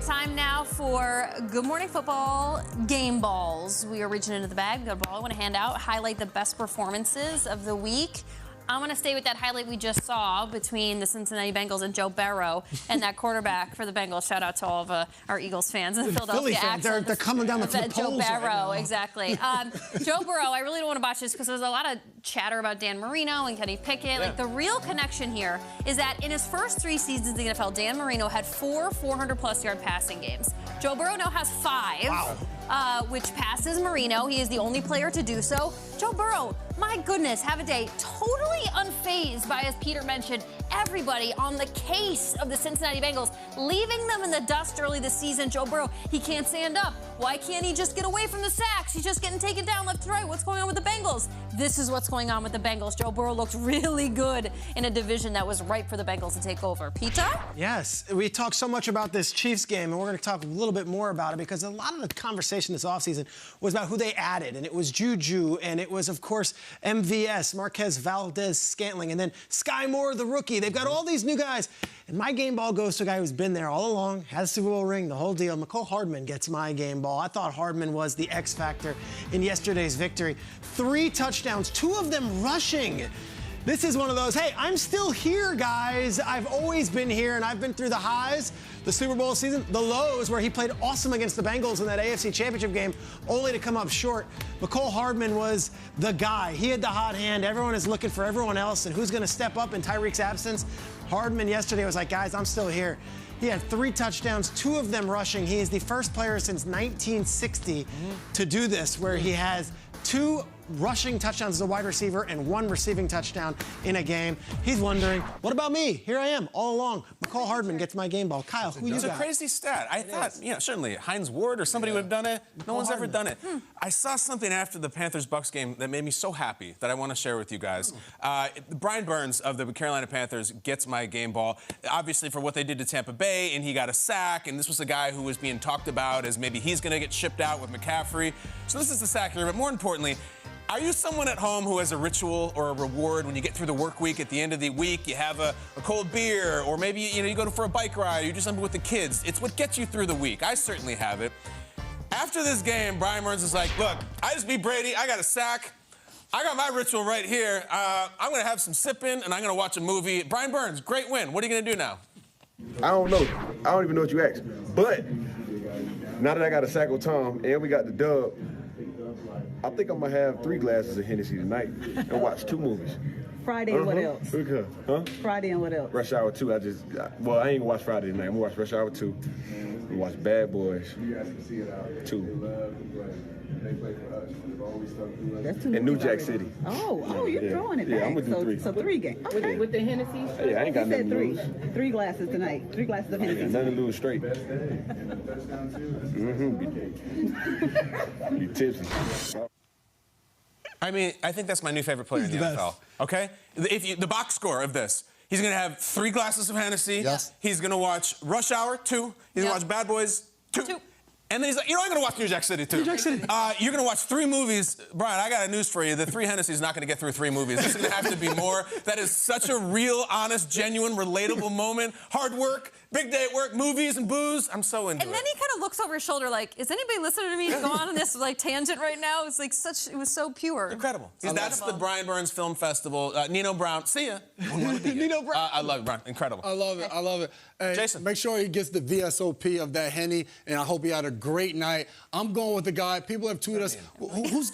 time now for Good Morning Football game balls. We are reaching into the bag. We've got a ball I want to hand out, highlight the best performances of the week. I'm going to stay with that highlight we just saw between the Cincinnati Bengals and Joe Burrow and that quarterback for the Bengals. Shout out to all of our Eagles fans and the Philadelphia fans. accent. They're coming down the polls Joe Burrow, right now. exactly. Joe Burrow, I really don't want to botch this because there's a lot of chatter about Dan Marino and Kenny Pickett. Yeah. Like, the real connection here is that in his first 3 seasons in the NFL, Dan Marino had 4 400-plus yard passing games. Joe Burrow now has 5. Wow. Which passes Marino. He is the only player to do so. Joe Burrow, my goodness, have a day. Totally unfazed by, as Peter mentioned, everybody on the case of the Cincinnati Bengals, leaving them in the dust early this season. Joe Burrow, he can't stand up. Why can't he just get away from the sacks? He's just getting taken down left to right. What's going on with the Bengals? This is what's going on with the Bengals. Joe Burrow looked really good in a division that was ripe for the Bengals to take over. Peter? Yes, we talked so much about this Chiefs game, and we're going to talk a little bit more about it because a lot of the conversation this offseason was about who they added, and it was Juju, and it was, of course, MVS, Marquez Valdez-Scantling, and then Sky Moore, the rookie. They've got all these new guys, and my game ball goes to a guy who's been there all along, has a Super Bowl ring, the whole deal. Mecole Hardman gets my game ball. I thought Hardman was the X factor in yesterday's victory. 3 touchdowns, 2 of them rushing. This is one of those, hey, I'm still here, guys. I've always been here, and I've been through the highs, the Super Bowl season, the lows, where he played awesome against the Bengals in that AFC Championship game, only to come up short. Mecole Hardman was the guy. He had the hot hand. Everyone is looking for everyone else, and who's going to step up in Tyreek's absence? Hardman yesterday was like, guys, I'm still here. He had 3 touchdowns, 2 of them rushing. He is the first player since 1960 to do this, where he has 2 rushing touchdowns as a wide receiver and 1 receiving touchdown in a game. He's wondering, what about me? Here I am, all along. Mecole Hardman gets my game ball. Kyle, who you got? It's a crazy stat. I thought, certainly Hines Ward or somebody would have done it. No one's ever done it. I saw something after the Panthers-Bucs game that made me so happy that I want to share with you guys. Brian Burns of the Carolina Panthers gets my game ball, obviously for what they did to Tampa Bay, and he got a sack, and this was a guy who was being talked about as maybe he's going to get shipped out with McCaffrey. So this is the sack here, but more importantly, are you someone at home who has a ritual or a reward when you get through the work week at the end of the week? You have a cold beer, or maybe you go for a bike ride, or you do something with the kids. It's what gets you through the week. I certainly have it. After this game, Brian Burns is like, look, I just beat Brady. I got a sack. I got my ritual right here. I'm going to have some sipping, and I'm going to watch a movie. Brian Burns, great win. What are you going to do now? I don't know. I don't even know what you asked. But now that I got a sack with Tom and we got the dub, I think I'm going to have 3 glasses of Hennessy tonight and watch 2 movies. Friday and what else? Huh? Friday and what else? Rush Hour 2. I ain't going to watch Friday tonight. I'm going to watch Rush Hour 2. I'm going to watch Bad Boys 2. That's 2 in New movies Jack already. City. Oh, you're throwing it back. Yeah, I'm gonna do 3. So 3 games. Okay. With the Hennessy? Yeah, I ain't got He said nothing to 3. lose. 3 glasses tonight. 3 glasses of Hennessy. Nothing to lose straight. Be tipsy. I mean, I think that's my new favorite player in the NFL. Okay? The box score of this. He's going to have 3 glasses of Hennessy. Yes. He's going to watch Rush Hour 2. He's going to watch Bad Boys 2. And then he's like, I'm going to watch New Jack City, too. New Jack City. You're going to watch 3 movies. Brian, I got a news for you. The 3 Hennessy's not going to get through 3 movies. This is going to have to be more. That is such a real, honest, genuine, relatable moment. Hard work, big day at work, movies and booze. I'm so into it. And then he kind of looks over his shoulder like, is anybody listening to me go on this tangent right now? It's like it was so pure. Incredible. That's the Brian Burns Film Festival. Nino Brown, see ya. Nino Brown. I love it, Brian. Incredible. I love it. I love it. Hey, Jason. Make sure he gets the VSOP of that Henny, and I hope he had a great night. I'm going with the guy. People have tweeted us. Who's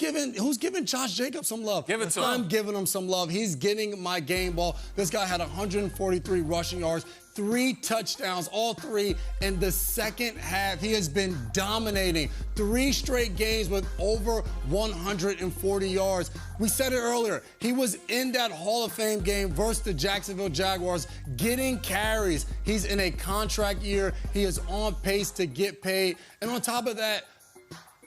giving Josh Jacobs some love? Give it to him. I'm giving him some love. He's getting my game ball. This guy had 143 rushing yards, 3 touchdowns, all 3 in the second half. He has been dominating. 3 straight games with over 140 yards. We said it earlier. He was in that Hall of Fame game versus the Jacksonville Jaguars, getting carries. He's in a contract year. He is on pace to get paid. And on top of that,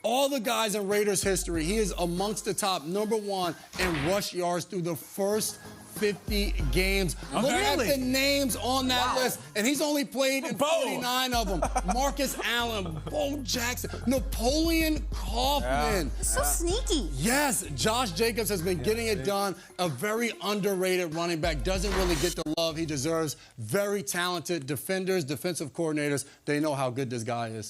all the guys in Raiders history, he is amongst the top #1 in rush yards through the first 50 games. Look at the names on that list, and he's only played in 49 of them. Marcus Allen, Bo Jackson, Napoleon Kaufman. It's so sneaky. Yes, Josh Jacobs has been getting it done. A very underrated running back. Doesn't really get the love he deserves. Very talented defenders, defensive coordinators. They know how good this guy is.